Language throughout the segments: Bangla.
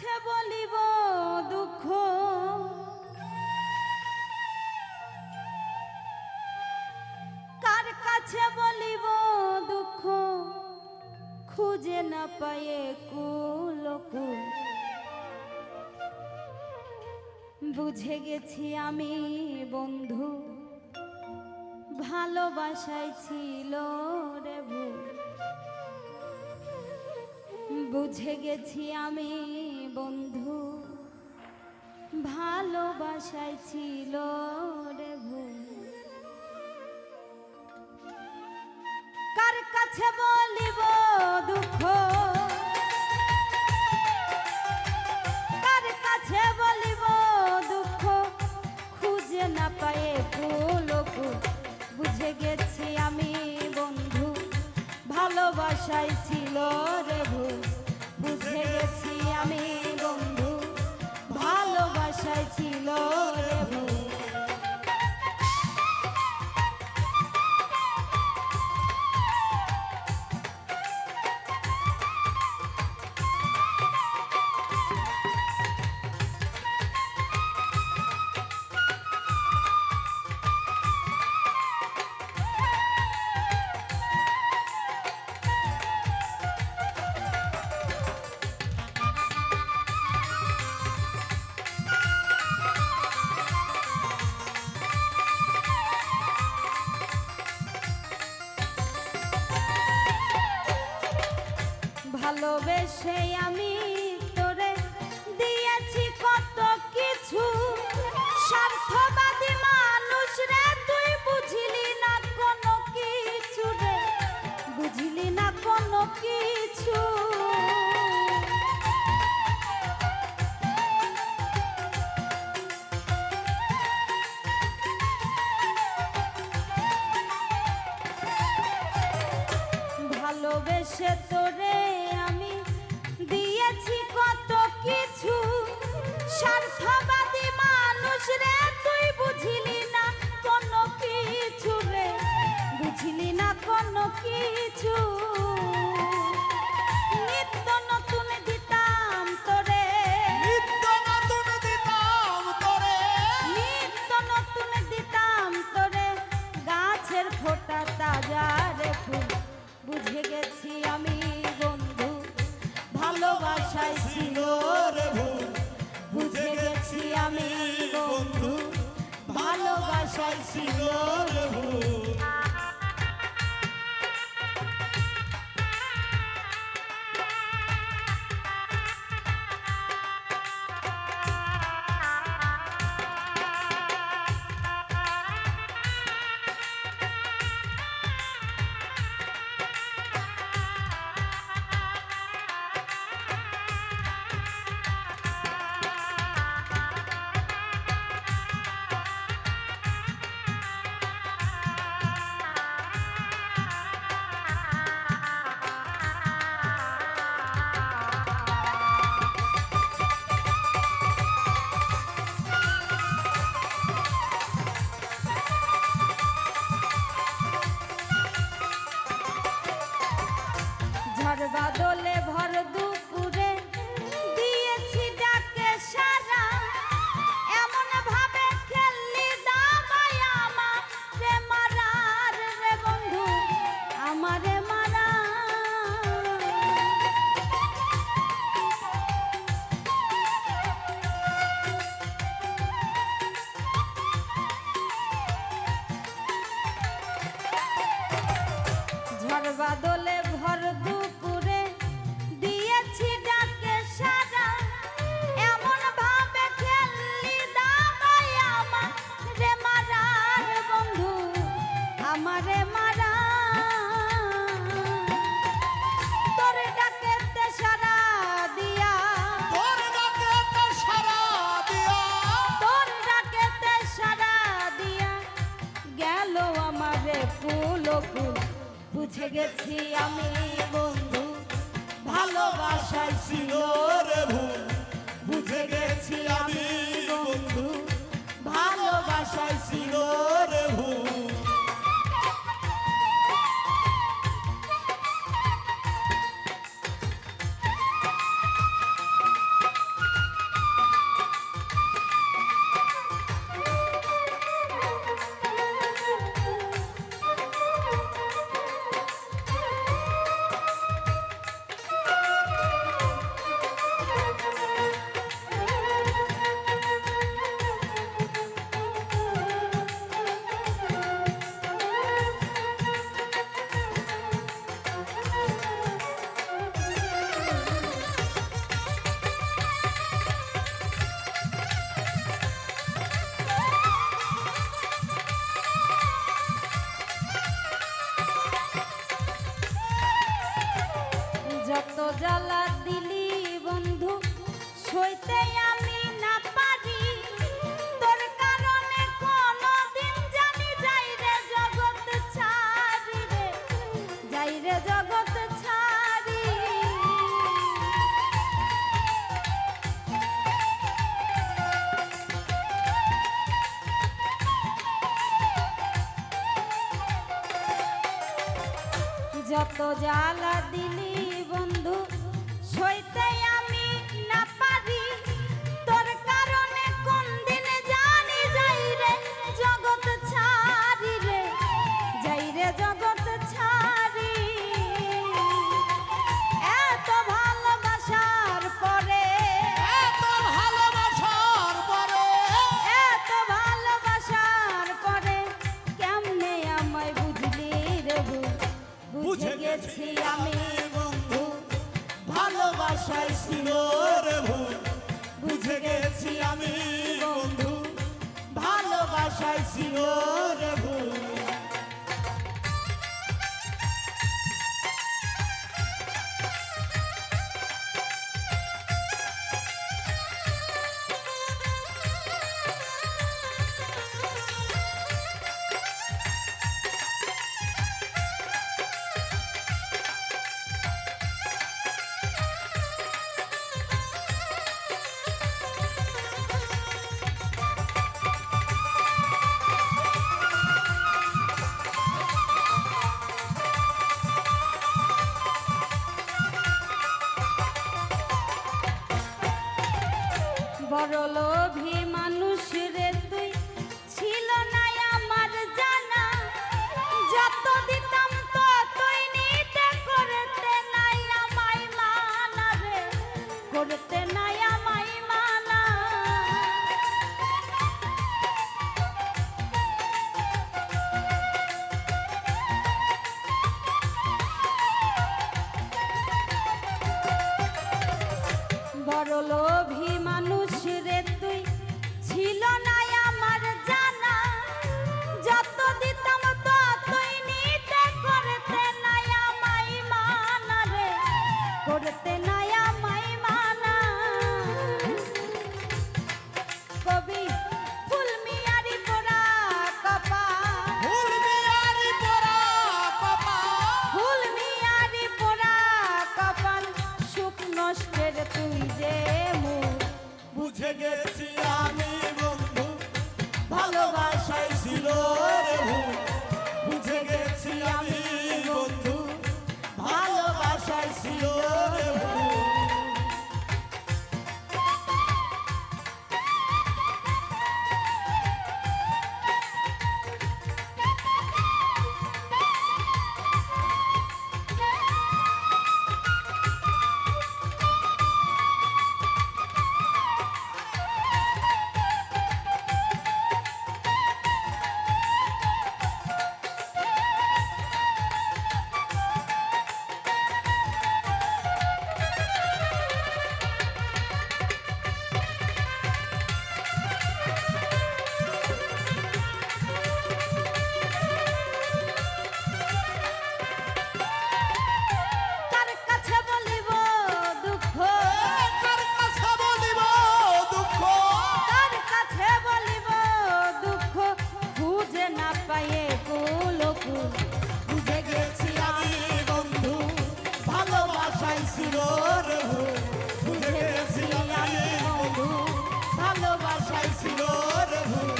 কাছে বলিব দুঃখ, কার কাছে বলিব দুঃখ, খুঁজে না পায়ে কুলকুল। বুঝে গেছি আমি বন্ধু, ভালোবাসায় ছিল রে ভুল। বুঝে গেছি আমি বন্ধু, ভালোবাসায় ছিল রে ভুল। কার কাছে বলিব দুঃখ, কার কাছে বলিব দুঃখ, খুঁজে না পায়ে কুলকুল। বুঝে গেছি আমি বন্ধু, ভালোবাসায় ছিল রে ভুল। বুঝে গেছি আমি বন্ধু, ভালোবাসায় ছিল রে ভুল। ভালোবেসে আমি তোরে দিয়েছি কত কিছু, স্বার্থবাদী মানুষ রে তুই বুঝলি না কোনো কিছু রে, বুঝলি না কোনো কিছু। ভালোবেসে তোরে আমি দিয়েছি কত কিছু, স্বার্থবাদী মানুষ রে তুই বুঝলি না কোনো কিছু রে, বুঝলি না কোনো কিছু। নিত্য নতুন দিতাম তোরে, নিত্য নতুন দিতাম তোরে, নিত্য নতুন দিতাম তোরে, গাছের ফোটা তাজা রে ফুল। বুঝে গেছি আমি বন্ধু, ভালোবাসায় ছিল রে ভুল। বুঝে গেছি আমি বন্ধু, ভালোবাসায় ছিল রে ভুল। ঝড় বাদলে ভর দুপুরে দিয়েছি ডাকে সারা, এমন ভাবে খেললি দাবাই আমারে মারার রে বন্ধু, আমারে মারা। ঝড় বাদলে ভর দুপুরে জ্বালা দিলি বন্ধু সইতে আমি না পারি তোর কারণে কোনদিন জানি যাই রে জগৎ ছাড়ি রে যাই রে জগৎ ছাড়ি যত জ্বালা দিলি বন্ধু সইতে আমি না পারি তোর কারণে কোন দিন জানি যাই রে জগৎ ছাড়ি রে যাই রে জগৎ ছাড়ি এত ভালোবাসার পরে এত ভালোবাসার পরে এত ভালোবাসার পরে কেমনে আমায় বুঝলি রে বুঝে গেছি আমি বন্ধু ভালোবাসায় ছিল রে ভুল বুঝে গেছি আমি বন্ধু ভালোবাসায় ছিল রে ভুল বড় লোভী মানুষ রে তুই ছিল না আমার জানা যত দিতাম ততই নিতে করতে নাই আমায় মানা রে করতে নাই আমায় মানা বড় লোভী মানুষ রে তুই ছিল না আমার জানা যত দিতাম ততই নিতে করতে নাই আমায় মানা রে করতে নাই আমায় মানা কবি ফুল মিয়ারি পোড়া কপা ফুল মিয়ারি পরা কপা ফুল মিয়ারি পোড়া কপাল সুখ নষ্টের তুই যে মুখ বুঝে গেছি আমি বন্ধু ভালোবাসায় ছিল রে ভুল বুঝে গেছি আমি বন্ধু ভালোবাসায় ছিল রে ভুল তার কাছে বলিব দুঃখ কার কাছে বলিব দুঃখ তার কাছে বলিব দুঃখ বুঝে না পায়ে কুলকুল বুঝে গেছি আমি বন্ধু ভালোবাসায় ছিল রে ভুল বুঝে গেছি আমি বন্ধু ভালোবাসায় ছিল রে ভুল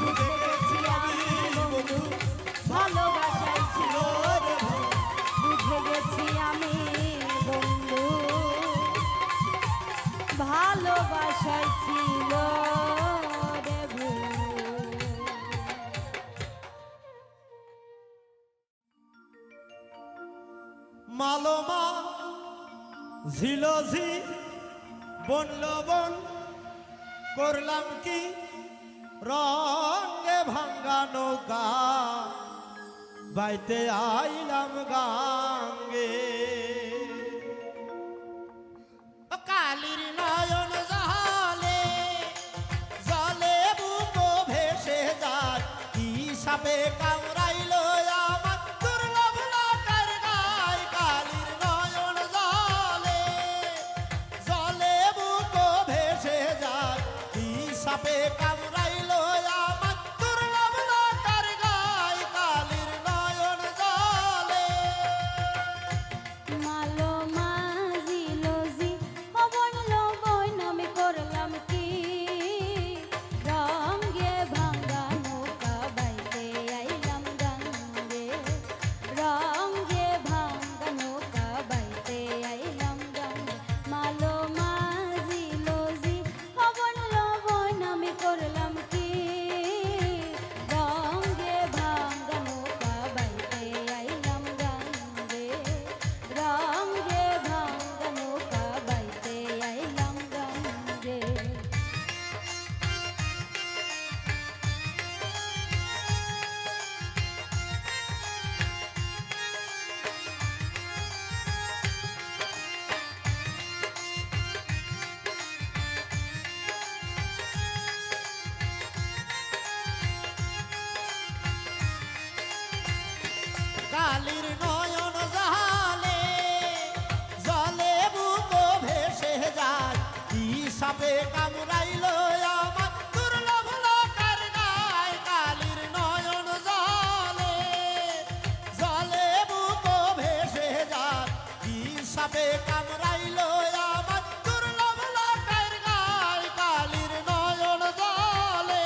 বুঝে গেছি আমি বন্ধু ভালোবাসায় ছিল রে ভুল বুঝে গেছি আমি বন্ধু ভালোবাসায় ছিল রে ভুল মালমা ঝিলঝি বন লবণ করলাম কি রঙে ভাঙ্গা নৌকা বাইতে আইলাম গাঙ্গে কালির নয়ন জালে জলে বুক ভেসে যায় কি সাপে কামড়াইলো আমার দুর্লভ লাটার গায় কালির নয়ন জালে কালির নয়ন জালে জলে বুক ভেসে যায় কি সাপে কামড়াইলো আমার দুর্লভ লোকের গায় কালির নয়ন জালে জলে বুক ভেসে যায় কি সাপে কামড়াইলো আমার দুর্লভ লোকের গায় কালির নয়ন জালে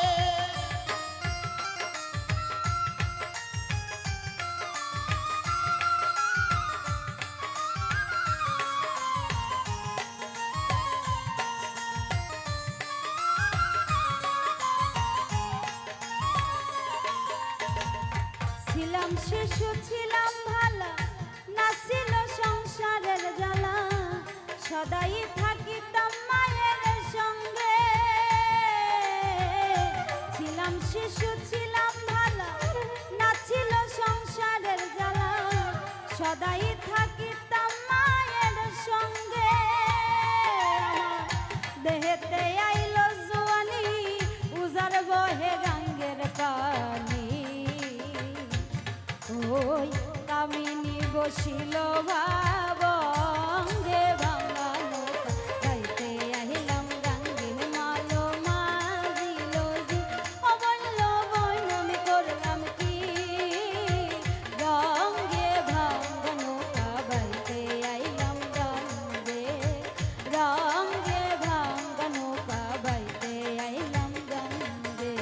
ছিলাম শিশু ছিলাম ভালো না ছিল সংসারের জ্বালা সদাই থাকিতাম মায়ের সঙ্গে ছিলাম শিশু ছিলাম ভালো না ছিল সংসারের জ্বালা সদাই থাকিতাম মায়ের সঙ্গে আমার দেহেতে আইলো জোয়ানি উজার বহে গাঙ্গের পানি ওই কামিনী বসিল ভাবঙ্গে ভাঙা নৌকা গাইতে আহিলাম গাঙ্গের মালো মাঝিল জি অবল্ল বৈনমি করলাম কি রঙ্গে ভাঙা নৌকা গাইতে আইলাম গাঙ্গে রঙ্গে ভাঙা নৌকা গাইতে আইলাম গাঙ্গে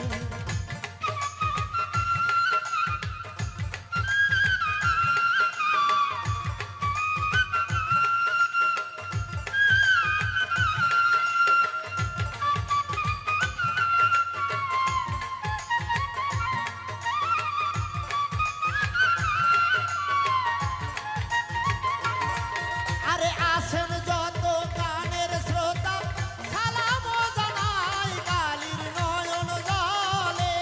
আরে আসেন যত গানের শ্রোতা সালাম জানাই কালির নয়ন জলে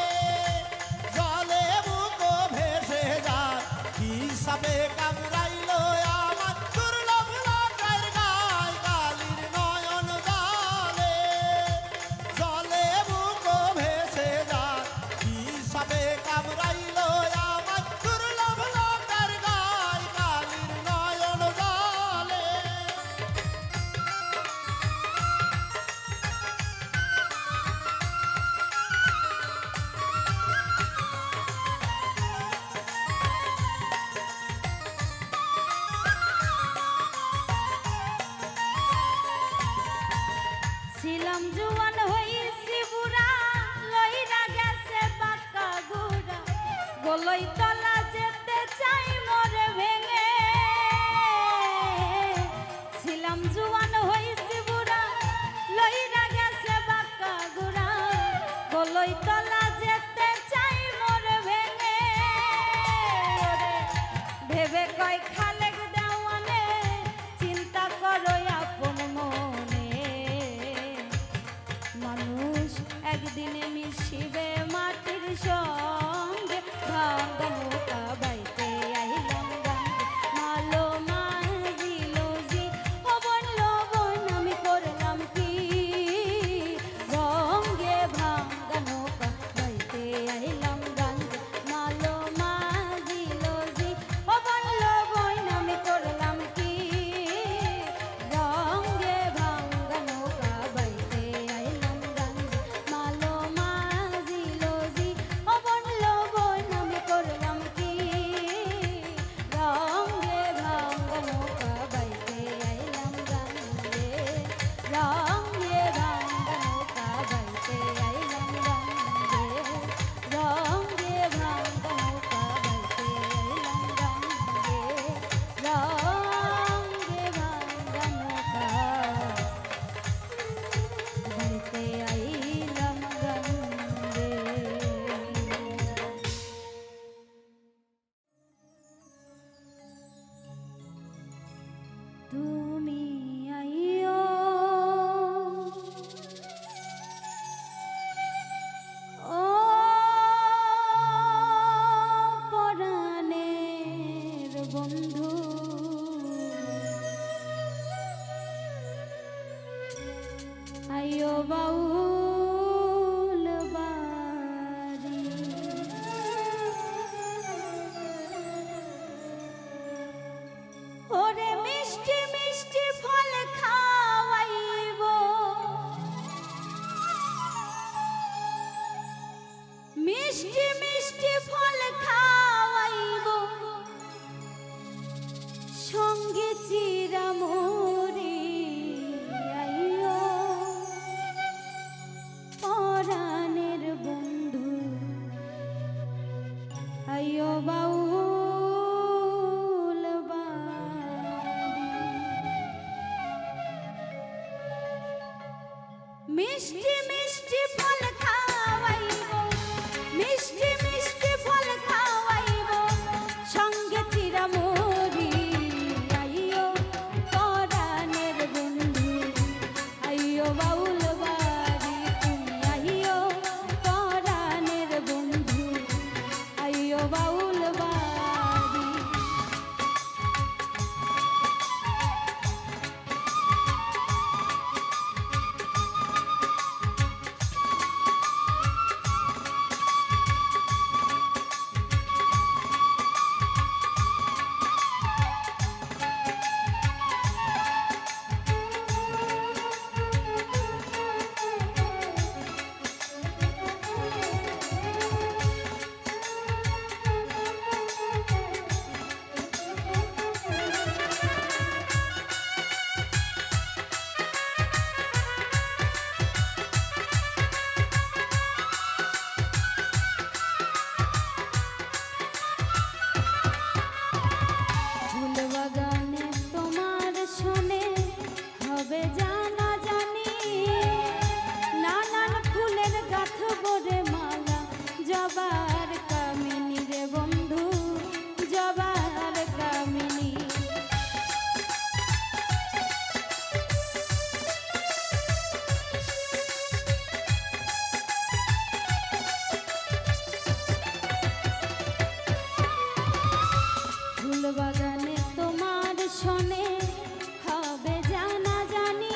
জলে বুক ভেসে যায় কি সাপে কামড়াইলো আমার দুর্লভ লোকের গায় কালির নয়ন জলে জলে বুক ভেসে যায় কি সাপে কামড়াইলো আমার দুর্লভ লোকের গায় কালির নয়ন জলে ছিলাম জুয়ান হইছি বুড়া লইরা গেছে বাঁকা গুড়া গলই তলা যেতে চাই মরে ভেঙে ছিলাম জুয়ান হইছি বুড়া লইরা গেছে বাঁকা গুড়া গলই তলা যেতে চাই মরে ভেঙে ওরে ভেবে কয় খালেক দেওয়ানে চিন্তা করো আপন মনে মানুষ একদিনে মিশিবে মাটির সঙ্গে ভাঙ্গা নৌকা বাইতে আইলাম গাঙ্গে মালো মাঝিল জি ও বলল বোন আমি করলাম কি গঙ্গে ভাঙ্গা নৌকা বাইতে আইলাম গাঙ্গে মালো মাঝিল জি ও বলল বোন আমি করলাম কি গঙ্গে ভাঙ্গা নৌকা বাইতে আইলাম গাঙ্গে মালো মাঝিল জি ও বলল বোন আমি করলাম কি গঙ্গে ভাঙ্গা নৌকা বাইতে আইলাম গাঙ্গে রঙ্গে ভাঙ্গা নৌকা বাইতে আইলাম গাঙ্গে রঙ্গে ভাঙ্গা নৌকা বাইতে আইলাম গাঙ্গে রঙ্গে ভাঙ্গা নৌকা বাইতে আইলাম গাঙ্গে তুমি আইও ও পরাণের বন্ধু আইও বাউল বাড়ি হবে জানা জানি নানান ফুলের গাঁথব রে মালা জবার কামিনী রে বন্ধু জবার কামিনী ফুল বাগানে তোমার শোনে হবে জানা জানি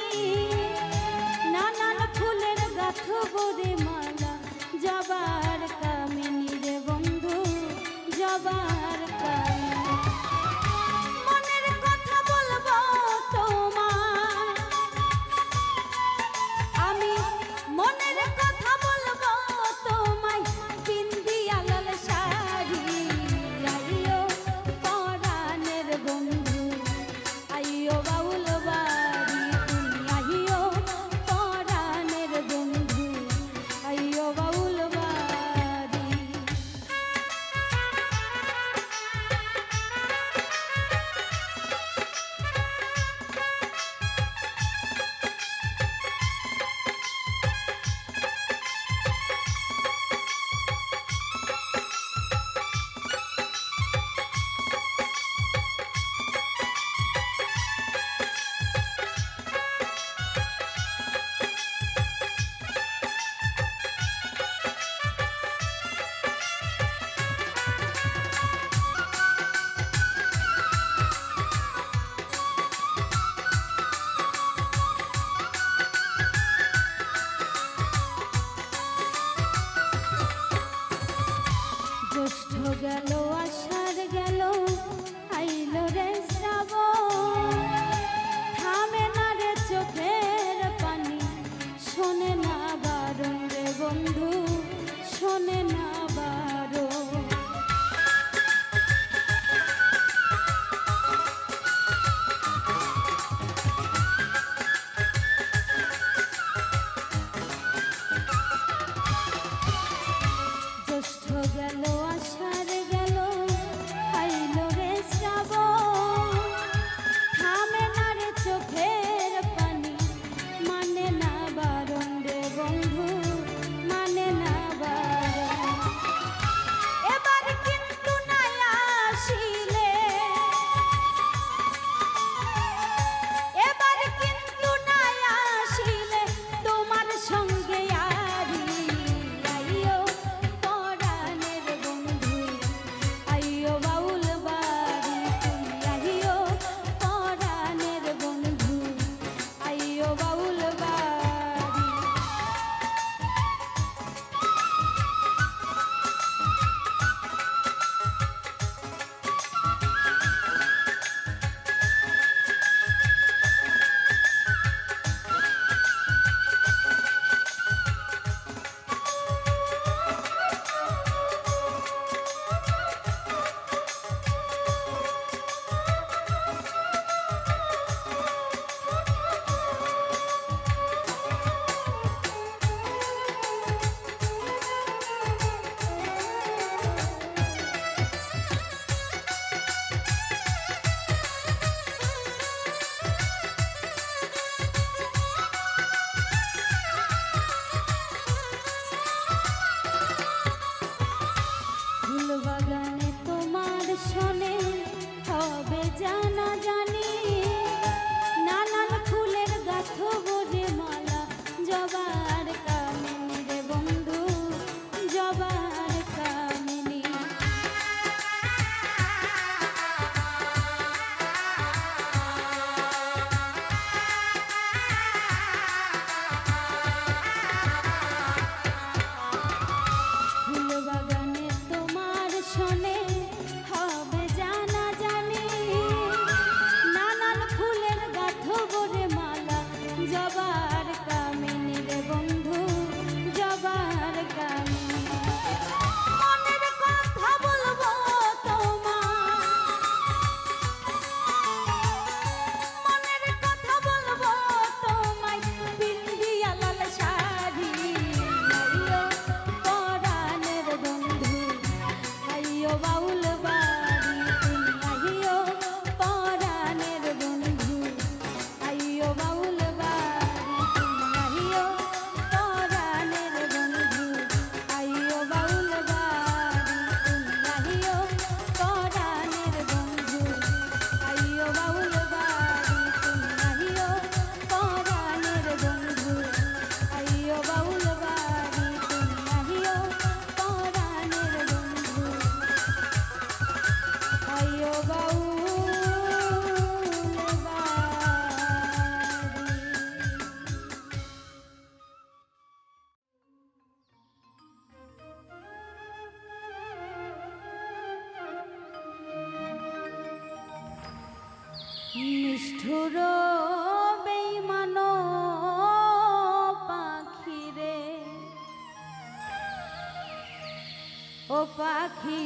ও পাখি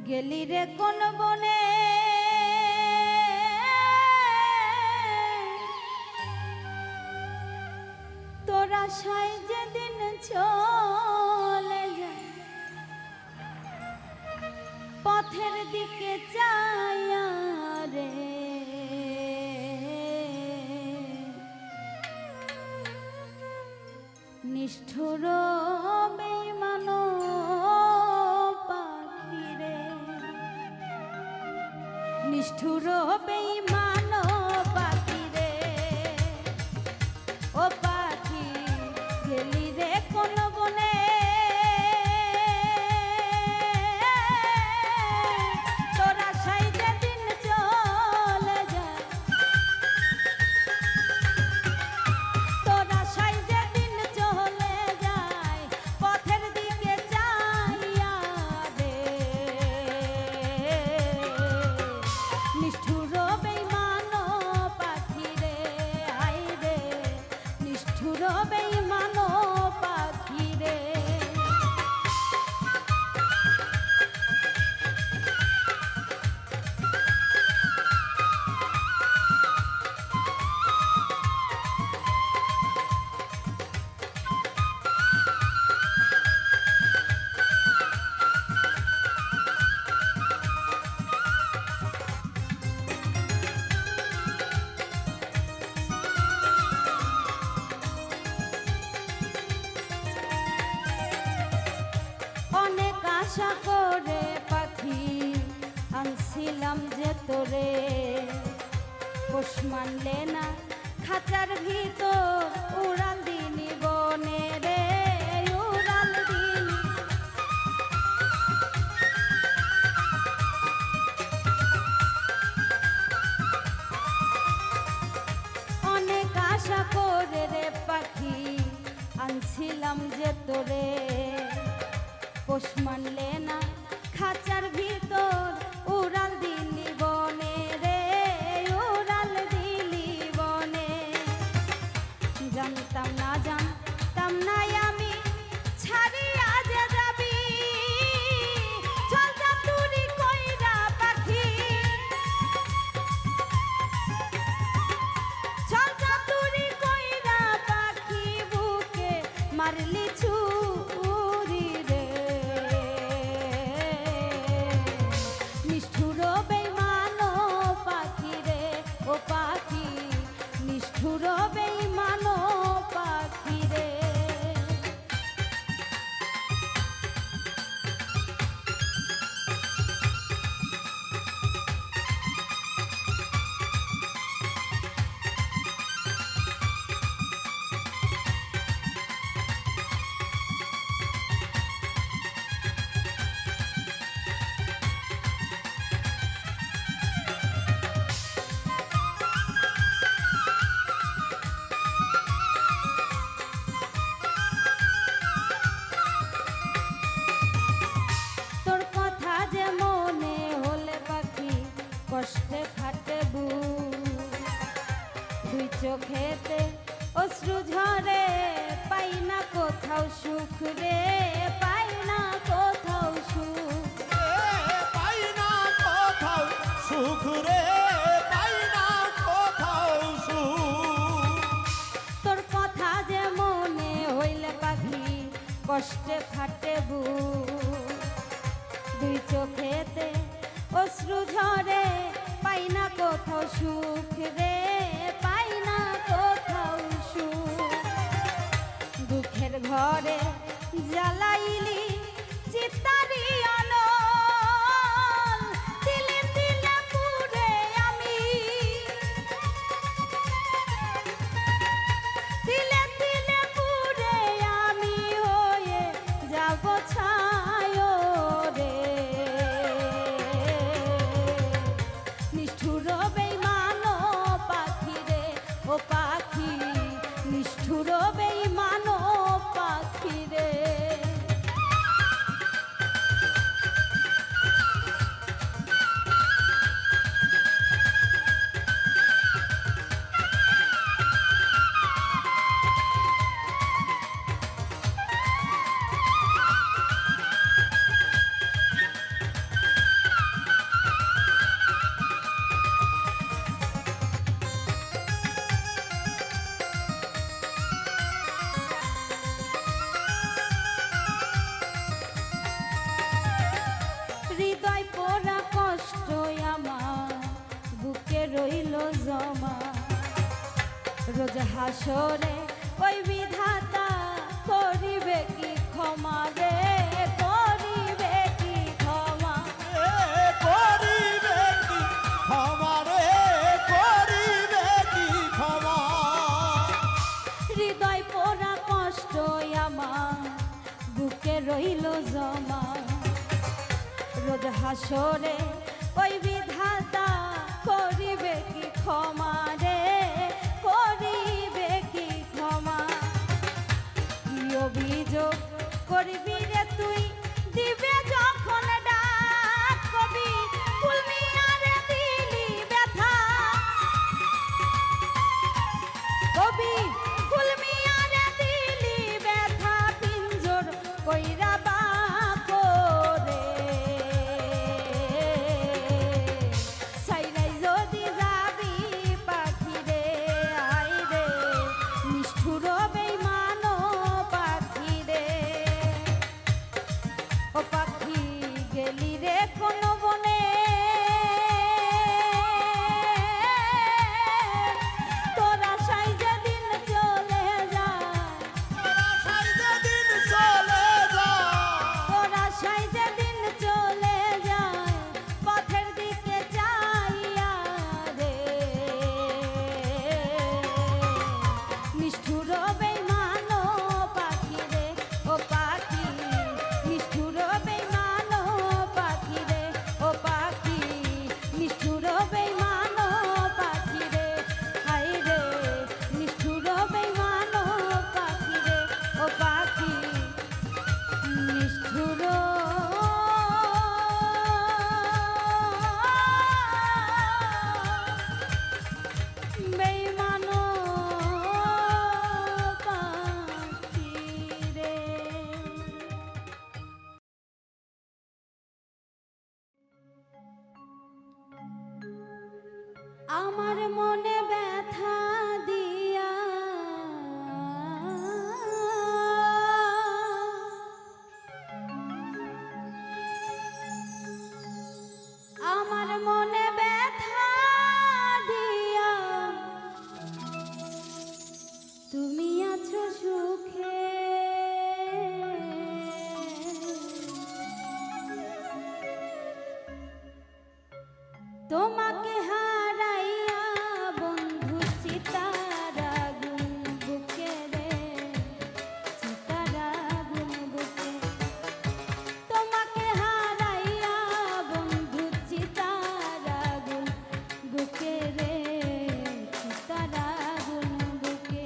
গেলি রে কোন বনে তোরা সাই যেদিন চলে যায় পথের দিকে চাইয়া রে নিষ্ঠুর বেঈমান পাখি রে নিষ্ঠুর বেঈমান পাখি রে ও পাখি গেলি রে কোন বনে তোরা সাই যেদিন চলে যায় তোরা সাই যেদিন চলে যায় পথের দিকে চাইয়া রে নিষ্ঠুর বেঈমান পাখি রে হায় রে নিষ্ঠুর বেঈমান পাখি রে অনেক আশা করে পাখি আনছিলাম যে তোরে পোষ মানলে না খাঁচার ভিতর উড়াল দিনি বনে রে উড়াল দিনি অনেক আশা করে রে পাখি আনছিলাম যে তোরে পোষ মানলে না খাঁচার ভিতর উড়াল দিলি বনে রে উড়াল দিলি বনে জানতাম না আমি ছাড়িয়া যে যাবি চল যা তুরি কইরা পাখি চল যা তুরি কইরা পাখি বুকে মারলি ছুরি রে নিষ্ঠুর বেঈমান পাখি রে ও পাখি নিষ্ঠুর বেঈমান পাখি রে তোর কথা যে মনে হলে পাখি কষ্টে ফাটে দুই চোখেতে অশ্রু ঝরে পাই না কোথাও সুখ রে পাই না কোথাও সুখ পাই না কোথাও সুখ রে পাই না কোথাও সুখ তোর কথা যে মনে হইলে পাখি কষ্টে ফাটে দুই চোখেতে অশ্রু ঝরে পাই না কোথাও সুখ রে পাই না কোথাও সুখ দুঃখের ঘরে জ্বালাইলি চিতারি অনল দিলে দিলে পুরে আমি দিলে দিলে পুরে আমি হয়ে যাব ছায় রে নিষ্ঠুর বেঈমান পাখি রে ও পাখি নিষ্ঠুর বেঈমান পাখি রে বুকে রইল জমা রোজ হাসরে ওই বিধাতা করিবে কি ক্ষমা রে করিবে কি ক্ষমা করিবে কি ক্ষমা রে করিবে কি ক্ষমা হৃদয় পোড়া কষ্ট আমার বুকে রইল জমা রোজ হাসরে ওই বিধাতা করিবে কি ক্ষমা রে করিবে কি ক্ষমা কি অভিযোগ করবি রে তুই দিবে যখন ডাক কবি ফুলমি আরে দিলি ব্যথা কবি ফুলমি আরে দিলি ব্যথা পিঞ্জর কইরা বাকরে সাইরাই যদি যাবি পাখি রে আই রে নিষ্ঠুর বেঈমান পাখি রে ও পাখি গেলি রে কোন বনে তোরা সাই যেদিন চলে যায় সাইজে দিন চলে যায় তোরা সাই যেদিন চলে যায় পথের দিকে চাইয়া রে নিষ্ঠুর বেঈমান পাখি রে ও পাখি নিষ্ঠুর বেঈমান পাখি রে ও পাখি নিষ্ঠুর বেঈমান পাখি রে হায় রে নিষ্ঠুর বেঈমান পাখি রে ও পাখি নিষ্ঠুর বেঈমান পাখি রে আমার মনে ব্যথা দিয়া আমার মনে ব্যথা দিয়া তুমি আছো সুখে তোমাকে হারাইয়া বন্ধু চিতার আগুন বুকে রে চিতার আগুন বুকে তোমাকে হারাইয়া বন্ধু চিতার আগুন বুকে রে চিতার আগুন বুকে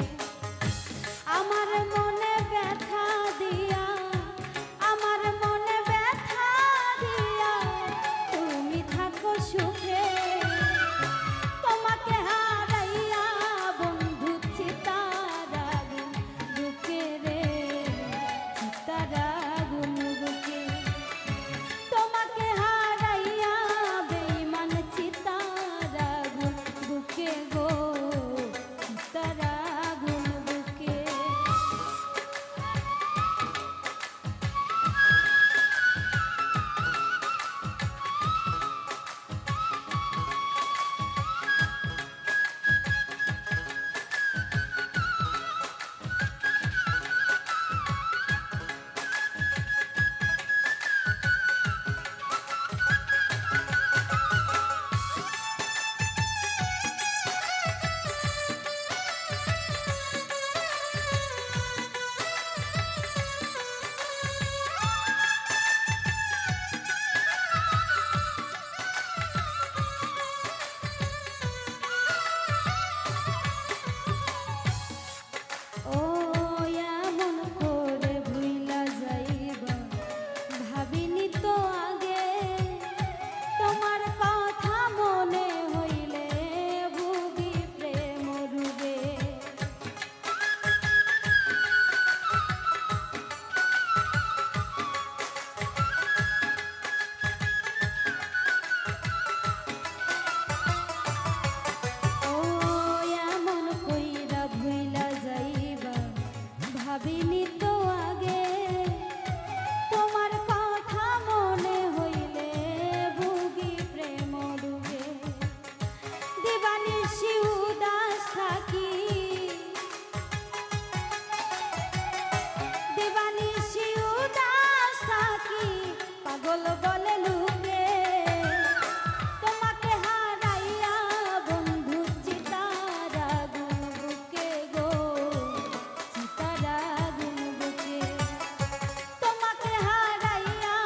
আমার মনে ব্যথা দিয়া আমার মনে ব্যথা দিয়া তুমি থাকো সুখে তোমাকে হারাইয়া বন্ধু চিতার আগুন বুকে রে চিতার আগুন বুকে তোমাকে হারাইয়া বেঈমান চিতার আগুন দিবানিশি উদাস থাকি, দিবানিশি উদাস থাকি, পাগল বলে লোকে তোমাকে হারাইয়া বন্ধু চিতার আগুন বুকে গো, চিতার আগুন বুকে তোমাকে হারাইয়া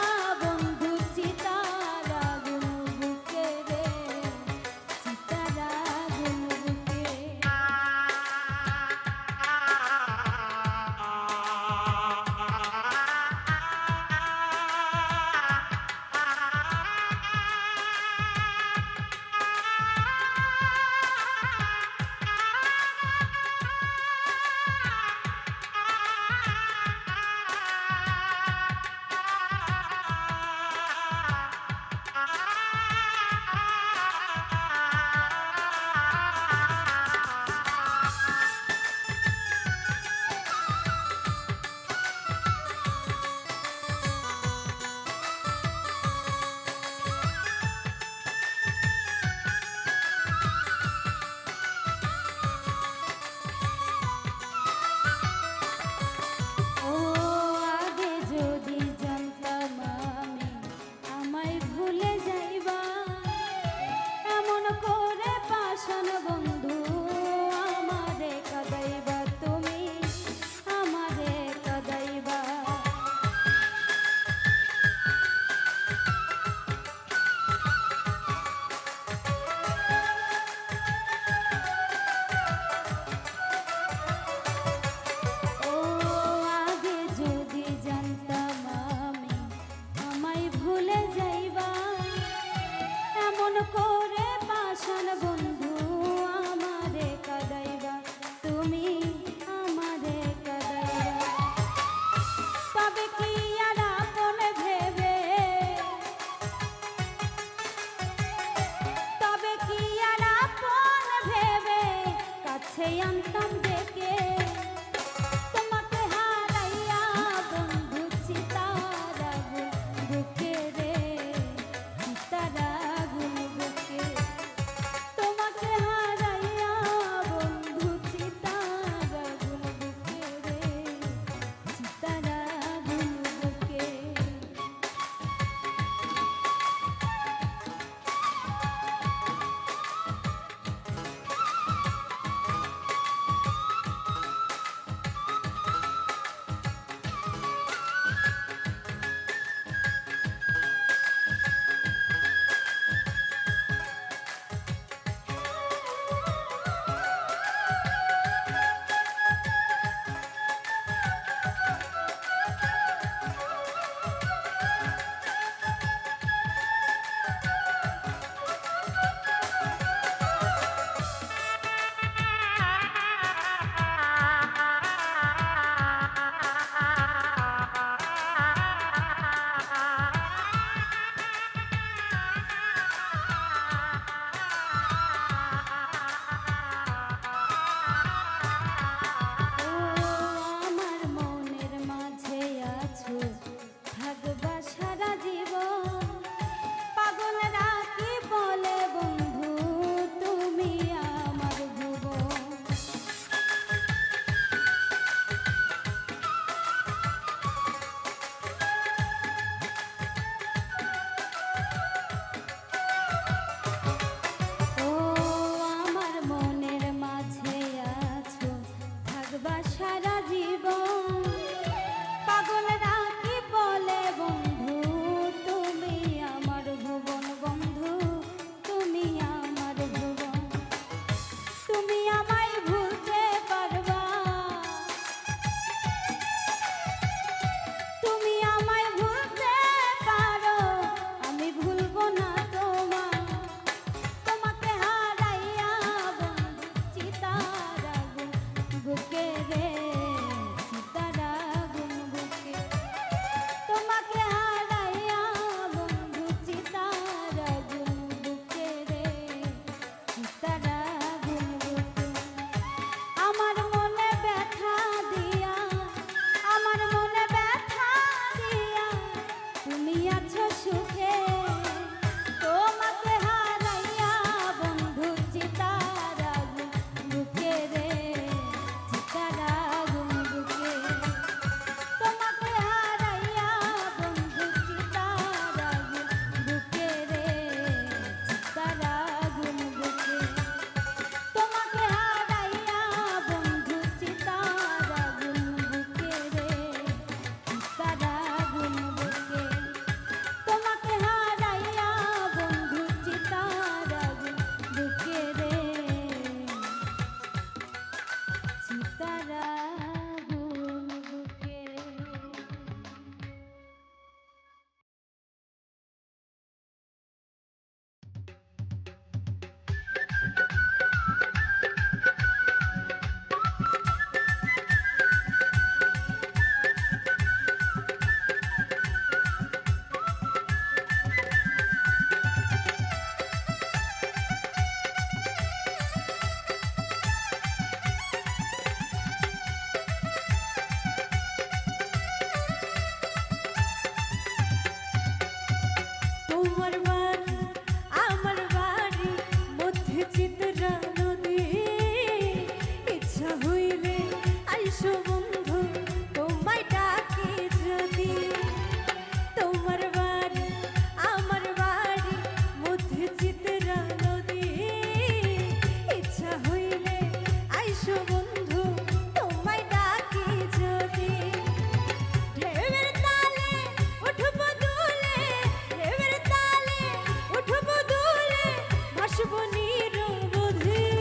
বন্ধু চিতার আগুন বুকে রে, চিতার আগুন বুকে। ও আগে যদি জানতাম আমি আমায় ভুলে যাইবা, এমন করে পাষাণ বন্ধু আমারে কাঁদাইবা, তুমি আমারে কাঁদাইবা। ও আগে যদি জানতাম আমি আমায় ভুলে যাইবা, এমন করে পাষাণ বন্ধু আমারে কাঁদাইবা, তুমি আমারে কাঁদাইবা। তবে কি আর আপন ভেবে, তবে কি আর আপন ভেবে কাছে আনতাম ডেকে তোমাকে হারাইয়া বন্ধু চিতার আগুন বুকে রে, চিতার আগুন বুকে তোমাকে হারাইয়া বন্ধু চিতার আগুন বুকে রে, চিতার আগুন বুকে। মধ্যে চিত্রা নদী ইচ্ছা হইলে আইসো বন্ধু তোমায় ডাকি যদি তোমার বাড়ি আমার বাড়ি মধ্যে চিত্রা নদী ইচ্ছা হইলে আইসো বন্ধু তোমায় ডাকি যদি ঢেউয়ের তালে উঠব দুলে ঢেউয়ের তালে উঠব দুলে ভাসব নিরবধি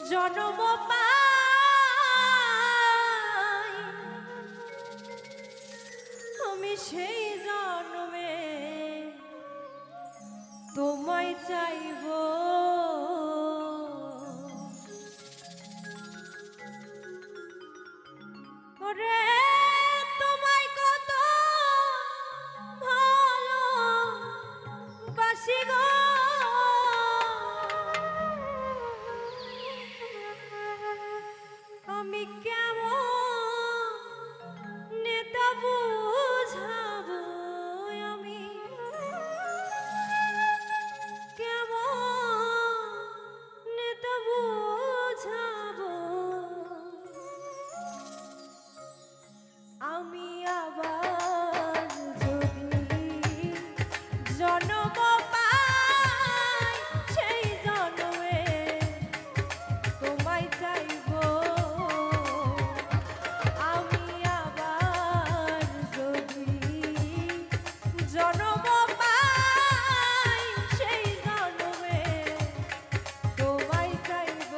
জনম পাই আমি সেই জন্মে তোমায় চাইব ওরে তোমায় কত ভালো বাসি গো আমি কেমন নেতা বুঝাবো আমি কেমন নেতা বুঝাবো আমি আবার যদি জন্ম পাই সেই জন্মে তোমায় চাইব আমি আবার যদি জন্ম পাই সেই জন্মে তোমায় চাইব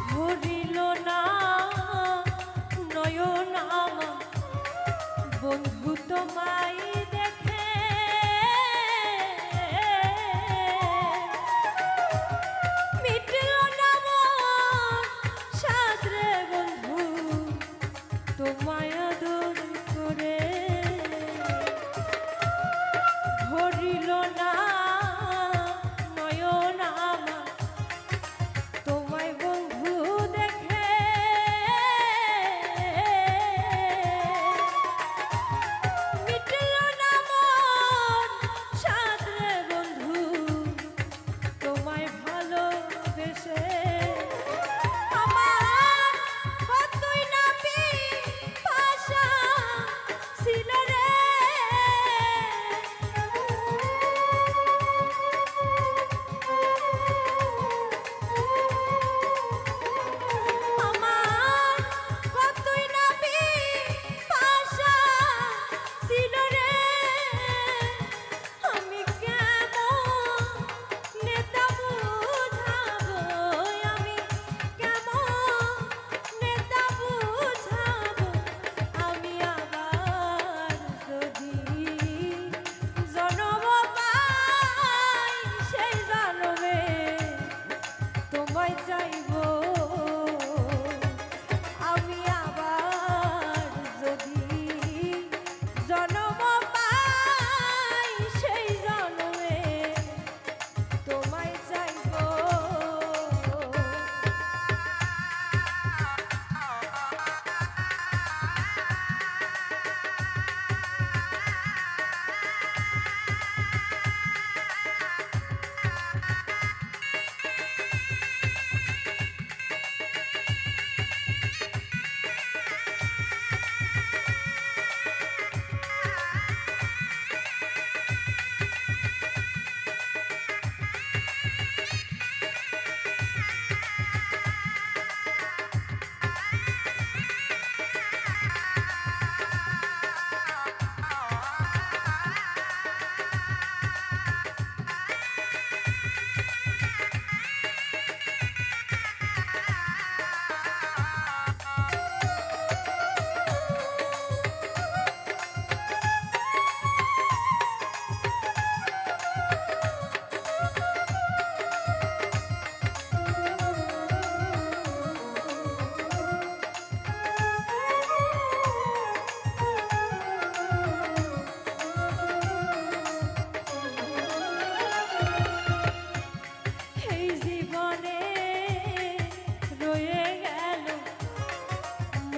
ধরিল না নয়ন আমার বন্ধু তোমায় দেখে মিটল না মন সাদরে বন্ধু তোমায় আদর করে ধরিল না নয়ন আমার তোমায় বন্ধু দেখে মিটল না মন সাদরে বন্ধু তোমায় ভালোবেসে আমার কতই না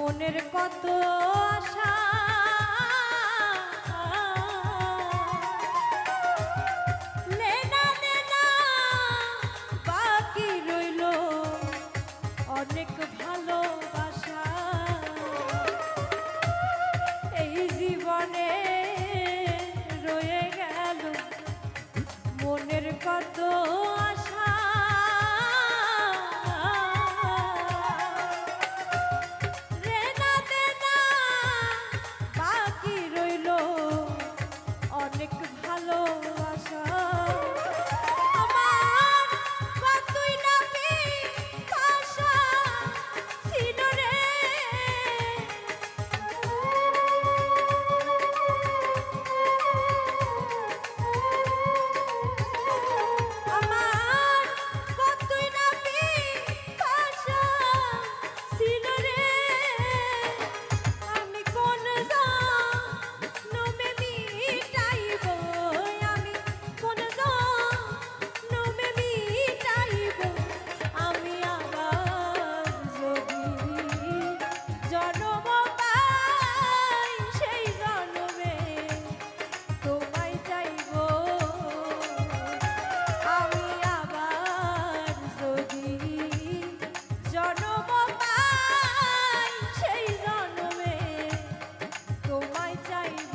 মনের কত আশা লেনা দেনা বাকি রইল অনেক ভালোবাসা এই জীবনে রয়ে গেল মনের কত আশা রেনা দেনা বাকি রইল অনেক ভালোবাসা আমার কতই না পিপাসা ছিল রে আমার কতই না পিপাসা ছিল রে আমি কোন জনমে মিটাইব আমি কোন জনমে মিটাইব আমি আবার যদি জন্ম পাই সেই জন্মে তোমায় চাইব আমি আবার যদি জন্ম পাই সেই জন্মে তোমায় চাইব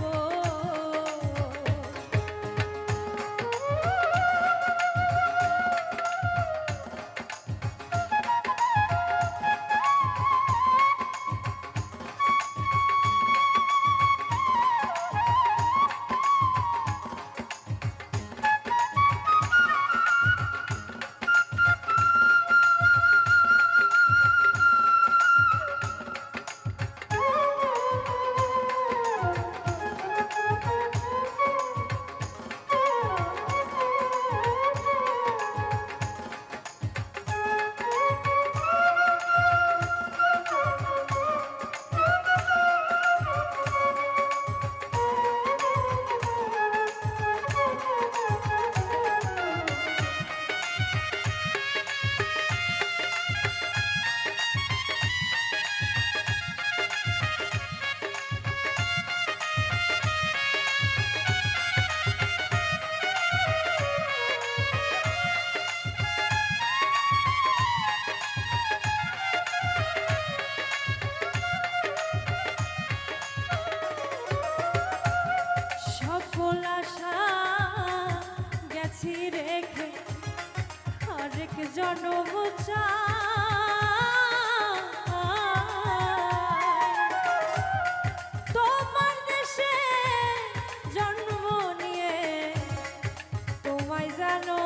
সকল আশা গেছি রেখে আরেক জনম তোমার দেশে জন্ম নিয়ে তোমায় জানো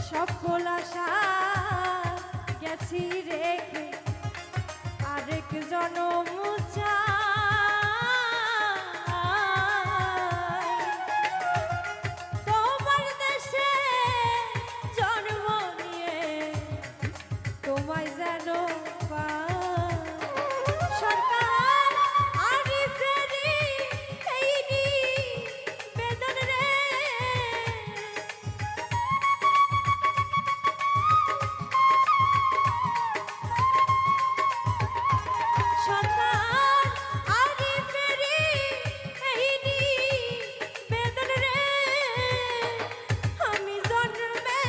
সকল আশা গেছি রেখে আরেক জনম তোমার দেশে জন্ম নিয়ে তোমায় যেন সরকার আরিফেরি এই বেদন রে সরকার আরিফেরি এই বেদন রে আমি জন্মে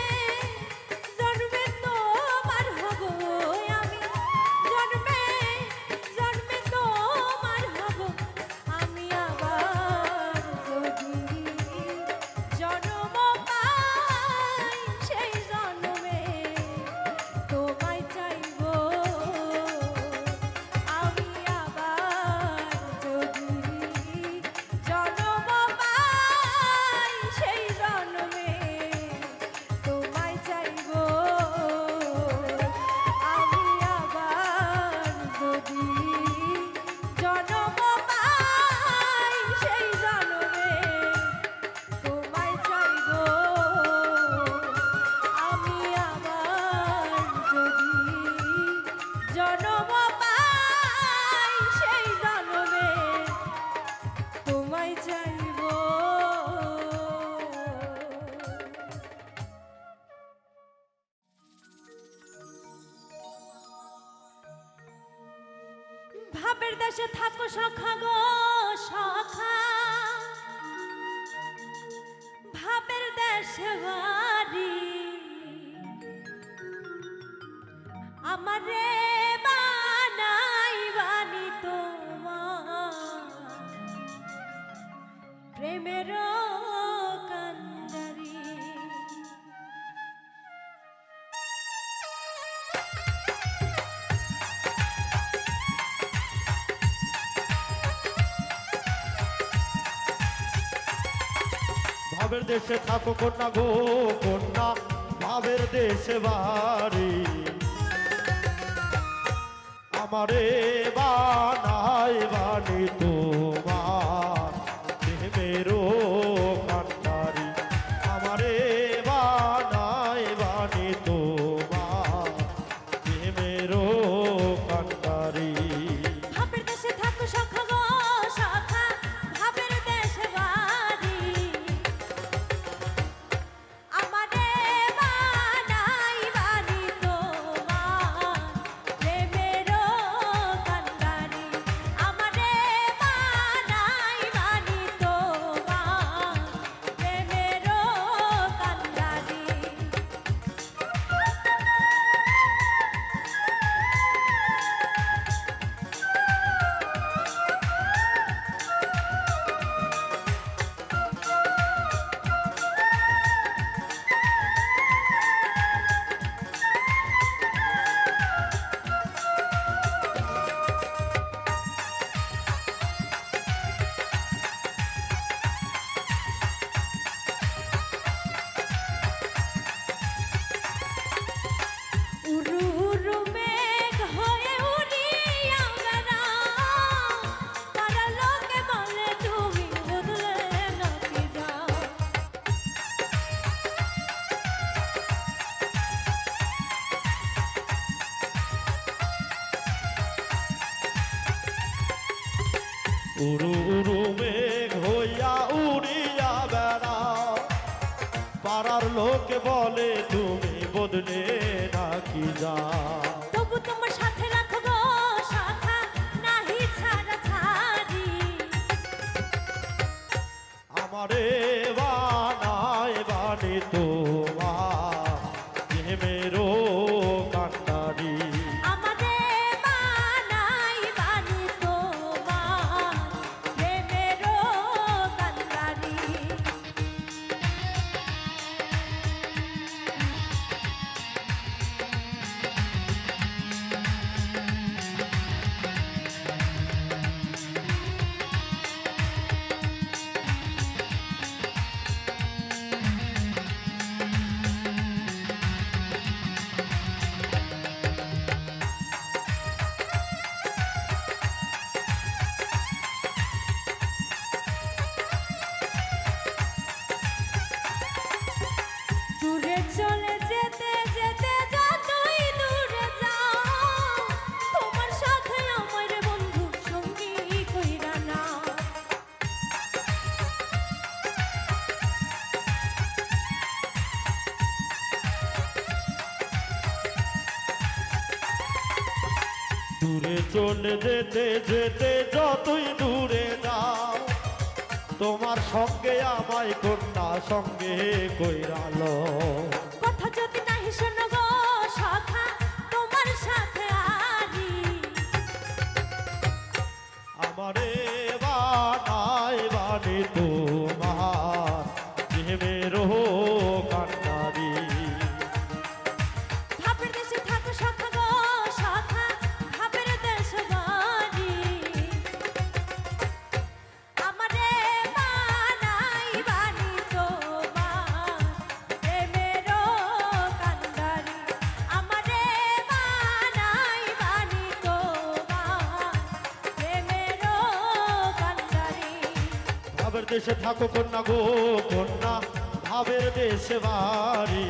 জন্মে তোমার হব ভাবের দেশে থাকো সখা গো সখা, ভাবের দেশে বাড়ি আমারে বানাই বানি তোমার প্রেমের কান্ডারি। ভাবের দেশে থাকো কন্যা গো কন্যা, ভাবের দেশে বাড়ি আমারে বানাই বানি তোমার প্রেমেরও কান্ডারি, আমারে বানাই বানি তোমার প্রেমেরও কান্ডারি। ভাবের দেশে থাকো সখা গো সখা, ভাবের দেশে বাড়ি আমারে বানাই বানি তোমার প্রেমের কান্ডারি, আমারে বানাই বানি তোমার প্রেমের কান্ডারি। উড়ু উড়ু মেঘ হয়ে উড়িয়া বেড়াও, তারা লোকে বলে তুমি বদলে নাকি যাও। উড়ু উড়ু মেঘ হইয়া উড়িয়া বেড়াও, পাড়ার লোকে বলে তুমি বদলে নাকি যাও। তবু তোমার সাথে রাখবো সখা, নাহি ছাড়া ছাড়ি আমারে বানাই বানি তোমার প্রেমেরও কান্ডারি, আমারে বানাই বানি তোমার প্রেমের কান্ডারি। দূরে চলে যেতে যেতে যতই দূরে যাও, তোমার সাথে আমার বন্ধু সঙ্গী কইরা নাও। দূরে চলে যেতে যেতে যতই দূরে যাও, তোমার সঙ্গে আমায় কন্যা সঙ্গে কইরালো। কথা যদি নাহি শোনো গো সখা, তোমার সাথে আরি আমারে বানাই বানি তোমার প্রেমেরও কান্ডারি, ভাবের দেশে থাকো সখা গো সখা, ভাবের দেশে বাড়ি আমারে বানাই বানি তোমার প্রেমের কান্ডারি, আমারে বানাই বানি তোমার প্রেমের কান্ডারি। ভাবের দেশে থাকো কন্যা গো কন্যা, ভাবের দেশে বাড়ি